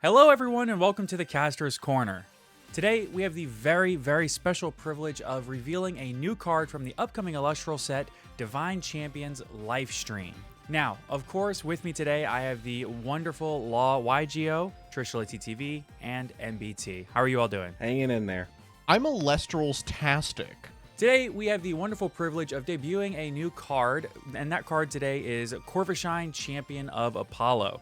Hello everyone and welcome to the CASTER'S Corner. Today we have the very special privilege of revealing a new card from the upcoming Elestrals set, Divine Champions Lifestream. Now, of course, with me today I have the wonderful Law YGO, Trisha TV, and MBT. How are you all doing? Hanging in there. I'm Elestrals-tastic. Today we have the wonderful privilege of debuting a new card, and that card today is Corvishine Champion of Apollo.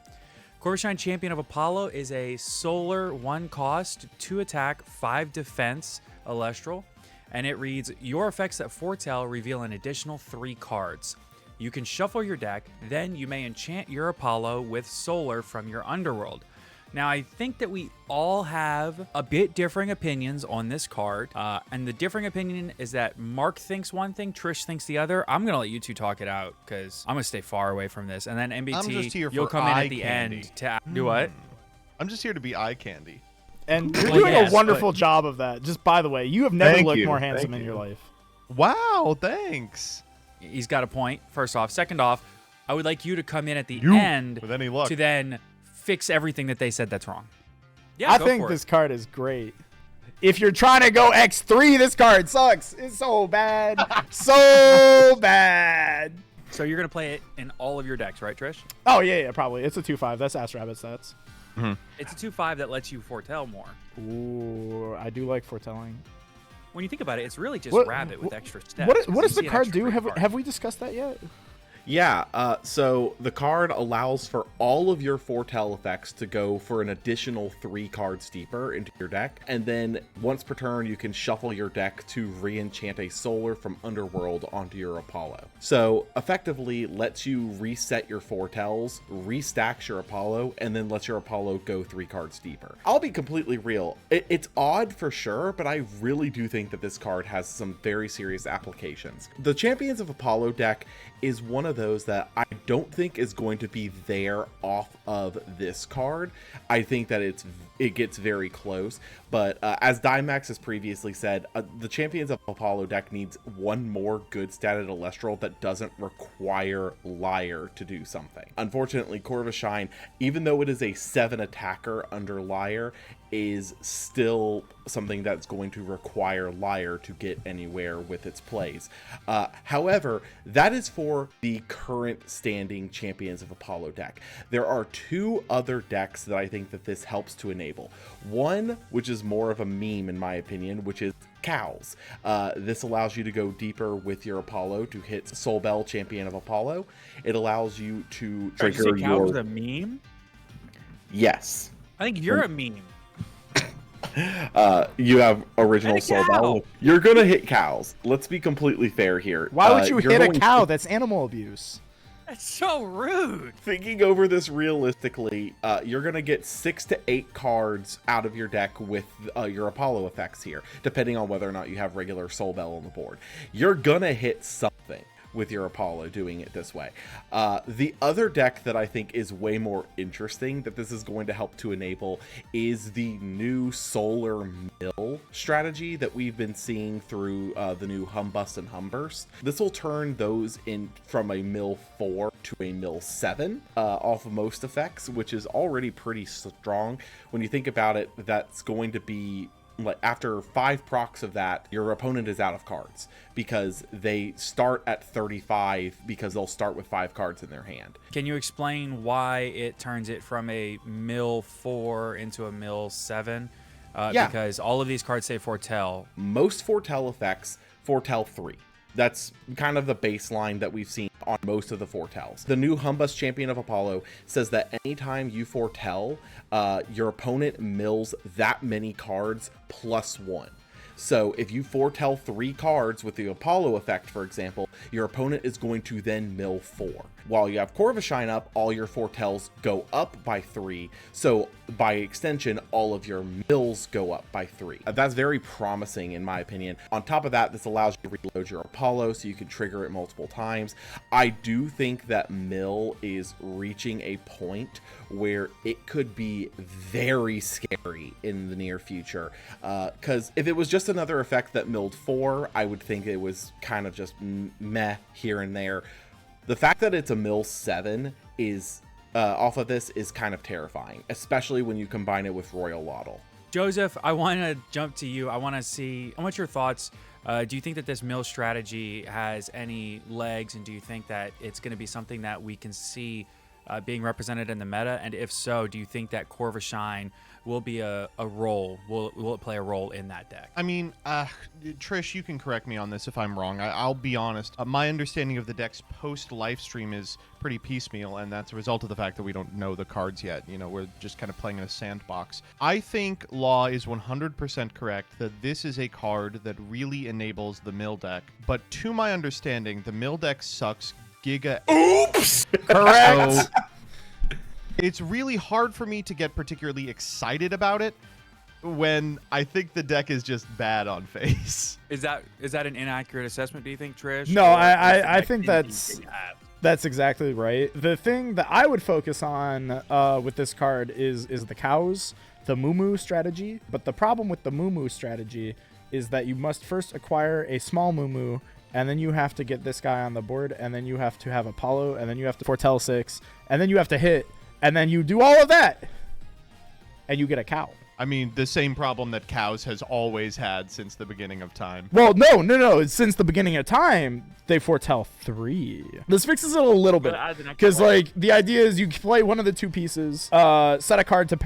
Corvishine Champion of Apollo is a solar 1 cost, 2 attack, 5 defense Elestral, and it reads, your effects that foretell reveal an additional 3 cards. You can shuffle your deck, then you may enchant your Apollo with solar from your underworld. Now, I think that we all have a bit differing opinions on this card, and the differing opinion is that Mark thinks one thing, Trish thinks the other. I'm going to let you two talk it out, because I'm going to stay far away from this. And then MBT, you'll come in at the end to do what? I'm just here to be eye candy. And you're doing a wonderful job of that. Just by the way, you have never looked more handsome in your life. Wow, thanks. He's got a point, first off. Second off, I would like you to come in at the end with any luck to then fix everything that they said that's wrong. Yeah, I think this card is great. If you're trying to go X3, this card sucks. It's so bad. So bad. So you're going to play it in all of your decks, right, Trish? Oh, yeah, probably. It's a 2/5. That's Ass Rabbit stats. Mm-hmm. It's a 2/5 that lets you foretell more. Ooh, I do like foretelling. When you think about it, it's really just Rabbit with extra steps. What does the card do? Have we discussed that yet? Yeah, so the card allows for all of your foretell effects to go for an additional 3 cards deeper into your deck, and then once per turn you can shuffle your deck to re-enchant a solar from Underworld onto your Apollo. So effectively lets you reset your foretells, restacks your Apollo, and then lets your Apollo go 3 cards deeper. I'll be completely real, it's odd for sure, but I really do think that this card has some very serious applications. The Champions of Apollo deck is one of those that I don't think is going to be there off of this card. I think that it gets very close, but as Dimax has previously said, the Champions of Apollo deck needs one more good statted Elestral that doesn't require Liar to do something. Unfortunately, Corvishine, even though it is a 7 attacker under Liar, is still something that's going to require Liar to get anywhere with its plays. However, that is for the current standing Champions of Apollo deck. There are 2 other decks that I think that this helps to enable. One, which is more of a meme in my opinion, which is Cows. This allows you to go deeper with your Apollo to hit Soul Bell Champion of Apollo. It allows you to trigger your... Cows is a meme? Yes. I think you're a meme. You have original Soul Bell. You're gonna hit cows. Let's be completely fair here. Why would you hit a cow? That's animal abuse. That's so rude. Thinking over this realistically, you're gonna get 6 to 8 cards out of your deck with your Apollo effects here, depending on whether or not you have regular Soul Bell on the board. You're gonna hit something with your Apollo doing it this way. The other deck that I think is way more interesting that this is going to help to enable is the new Solar Mill strategy that we've been seeing through the new Humbust and Humburst. This will turn those in from a Mill 4 to a Mill 7 off of most effects, which is already pretty strong. When you think about it, that's going to be like after 5 procs of that, your opponent is out of cards because they start at 35 because they'll start with 5 cards in their hand. Can you explain why it turns it from a Mill 4 into a Mill 7? Yeah. Because all of these cards say foretell. Most foretell effects foretell 3. That's kind of the baseline that we've seen on most of the foretells. The new Humbust Champion of Apollo says that anytime you foretell, your opponent mills that many cards +1. So if you foretell 3 cards with the Apollo effect, for example, your opponent is going to then mill 4. While you have Corvishine up, all your foretells go up by 3. So by extension, all of your mills go up by 3. That's very promising in my opinion. On top of that, this allows you to reload your Apollo so you can trigger it multiple times. I do think that mill is reaching a point where it could be very scary in the near future. Because if it was just another effect that milled 4, I would think it was kind of just meh here and there. The fact that it's a mill 7 is off of this is kind of terrifying, especially when you combine it with Royal Waddle. Joseph, I want to jump to you. I want your thoughts. Do you think that this mill strategy has any legs, and do you think that it's going to be something that we can see being represented in the meta? And if so, do you think that Corvashine will be a role? Will it play a role in that deck? I mean, Trish, you can correct me on this if I'm wrong. I'll be honest. My understanding of the decks post Lifestream is pretty piecemeal, and that's a result of the fact that we don't know the cards yet. You know, we're just kind of playing in a sandbox. I think Law is 100% correct that this is a card that really enables the mill deck. But to my understanding, the mill deck sucks giga. Oops! Correct. So, it's really hard for me to get particularly excited about it when I think the deck is just bad on face. Is that an inaccurate assessment, do you think, Trish? No, Or I is the think deck that's exactly right. The thing that I would focus on with this card is the cows, the Moo strategy. But the problem with the Moo strategy is that you must first acquire a small Moo, and then you have to get this guy on the board, and then you have to have Apollo, and then you have to foretell 6, and then you have to hit, and then you do all of that, and you get a cow. I mean, the same problem that cows has always had since the beginning of time. Well, no. Since the beginning of time, they foretell 3. This fixes it a little bit. Because, like, the idea is you play one of the 2 pieces, set a card to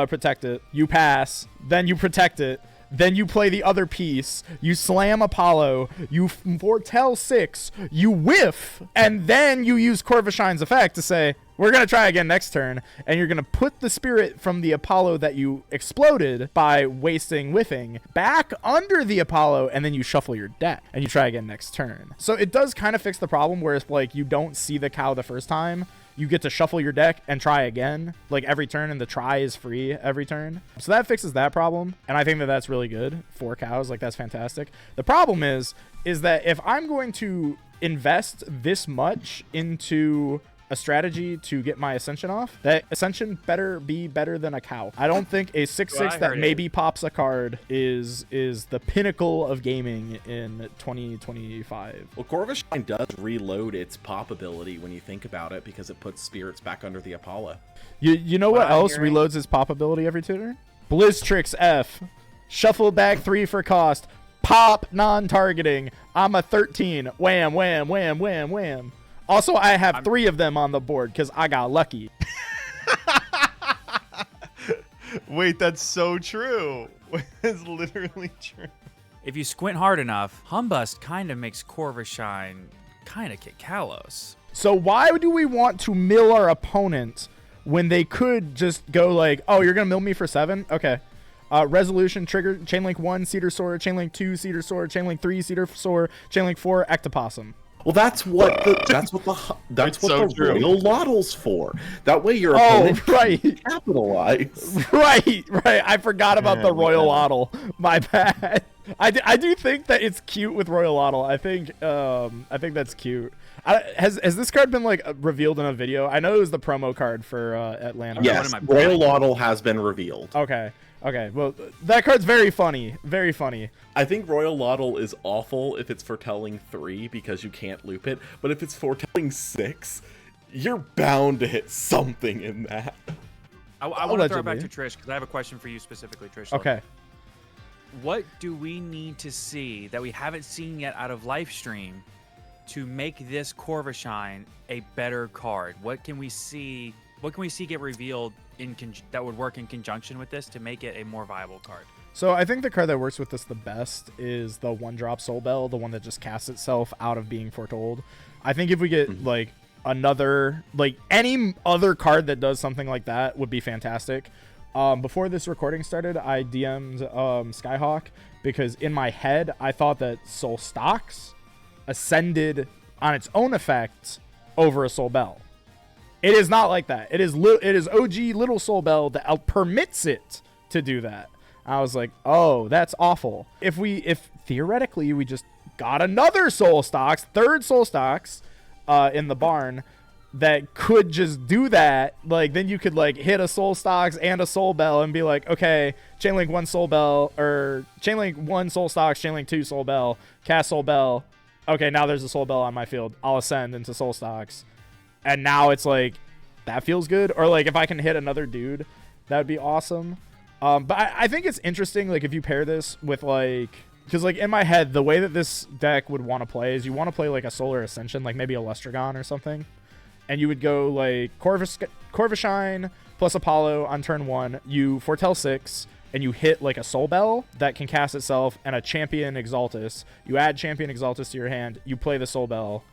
protect it, you pass, then you protect it, then you play the other piece, you slam Apollo, you foretell 6, you whiff, and then you use Corvashine's effect to say, we're going to try again next turn, and you're going to put the spirit from the Apollo that you exploded by wasting whiffing back under the Apollo, and then you shuffle your deck, and you try again next turn. So it does kind of fix the problem where if, like, you don't see the cow the first time, you get to shuffle your deck and try again, like, every turn, and the try is free every turn. So that fixes that problem, and I think that that's really good for cows. Like, that's fantastic. The problem is that if I'm going to invest this much into a strategy to get my Ascension off, that Ascension better be better than a cow. I don't think a 6/6 that maybe pops a card is the pinnacle of gaming in 2025. Well, Corvashine does reload its pop ability when you think about it, because it puts spirits back under the Apollo. You know what else reloads its pop ability every turn? Blitztrix F. Shuffle back 3 for cost. Pop non-targeting. I'm a 13. Wham, wham, wham, wham, wham. Also, I have 3 of them on the board because I got lucky. Wait, that's so true. It's literally true. If you squint hard enough, Humbust kind of makes Corvashine kind of kick Kalos. So why do we want to mill our opponent when they could just go like, oh, you're going to mill me for 7? Okay. Resolution, trigger, Chainlink 1, Cedar Sword, Chainlink 2, Cedar Sword, Chainlink 3, Cedar Sword, Chainlink 4, Ectopossum. Well, that's what the Royal Waddle's for. That way your opponent can capitalize. Right. I forgot about the Royal Waddle. My bad. I do think that it's cute with Royal Waddle. I think that's cute. Has this card been like revealed in a video? I know it was the promo card for Atlanta. Yes, Royal Waddle has been revealed. Okay, well, that card's very funny. Very funny. I think Royal Waddle is awful if it's foretelling 3 because you can't loop it, but if it's foretelling 6, you're bound to hit something in that. I want to throw it back to Trish because I have a question for you specifically, Trish. Okay. What do we need to see that we haven't seen yet out of Lifestream to make this Corvashine a better card? What can we see? What can we see get revealed that would work in conjunction with this to make it a more viable card? So I think the card that works with this the best is the 1-drop Soul Bell, the one that just casts itself out of being foretold. I think if we get like another, like any other card that does something like that would be fantastic. Before this recording started, I DM'd Skyhawk because in my head I thought that Soul Stocks ascended on its own effect over a Soul Bell. It is not like that. It is OG Little Soul Bell that permits it to do that. I was like, oh, that's awful. If theoretically we just got another Soul Stocks, 3rd Soul Stocks in the barn that could just do that, like then you could like hit a Soul Stocks and a Soul Bell and be like, okay, Chainlink 1 Soul Bell, or Chainlink 1 Soul Stocks, Chainlink 2 Soul Bell, cast Soul Bell. Okay, now there's a Soul Bell on my field. I'll ascend into Soul Stocks. And now it's like, that feels good. Or like if I can hit another dude, that would be awesome. But I think it's interesting, like if you pair this with like, because like in my head, the way that this deck would want to play is you want to play like a Solar Ascension, like maybe a Lestragon or something. And you would go like Corvishine plus Apollo on turn 1. You foretell 6, and you hit like a Soul Bell that can cast itself, and a Champion Exaltus. You add Champion Exaltus to your hand. You play the Soul Bell,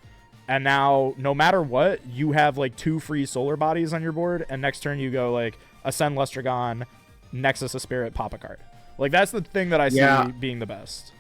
and now no matter what, you have like 2 free Solar Bodies on your board. And next turn you go like Ascend Lestragon, Nexus of Spirit, pop a card. Like that's the thing that I see being the best.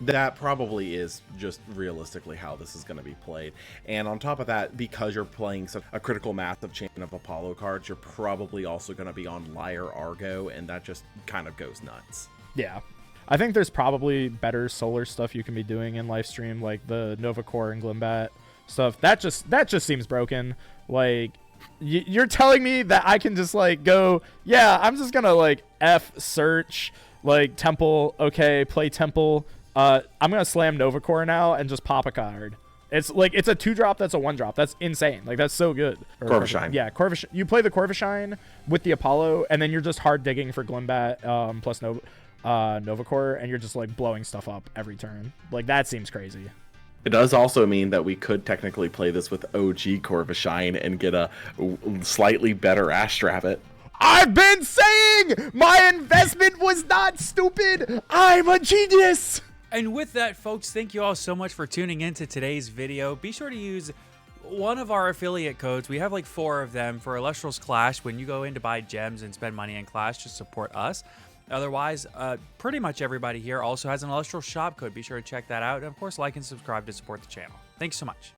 That probably is just realistically how this is going to be played. And on top of that, because you're playing such a critical mass of Champion of Apollo cards, you're probably also going to be on Liar Argo, and that just kind of goes nuts. Yeah. I think there's probably better solar stuff you can be doing in Lifestream, like the Nova Core and Glimbat stuff. That just seems broken. Like, you're telling me that I can just like go, yeah, I'm just going to like F search, like Temple, okay, play Temple. I'm gonna slam Nova Core now and just pop a card. It's like it's a 2-drop that's a 1-drop. That's insane. Like that's so good. Corvishine. Yeah, Corvishine. You play the Corvishine with the Apollo, and then you're just hard digging for Glimbat plus Nova Core, and you're just like blowing stuff up every turn. Like that seems crazy. It does also mean that we could technically play this with OG Corvishine and get a slightly better Astrabbit. I've been saying my investment was not stupid. I'm a genius. And with that, folks, thank you all so much for tuning into today's video. Be sure to use one of our affiliate codes. We have like 4 of them for Elestrals Clash when you go in to buy gems and spend money in Clash to support us. Otherwise, pretty much everybody here also has an Elestral shop code. Be sure to check that out. And of course, like and subscribe to support the channel. Thanks so much.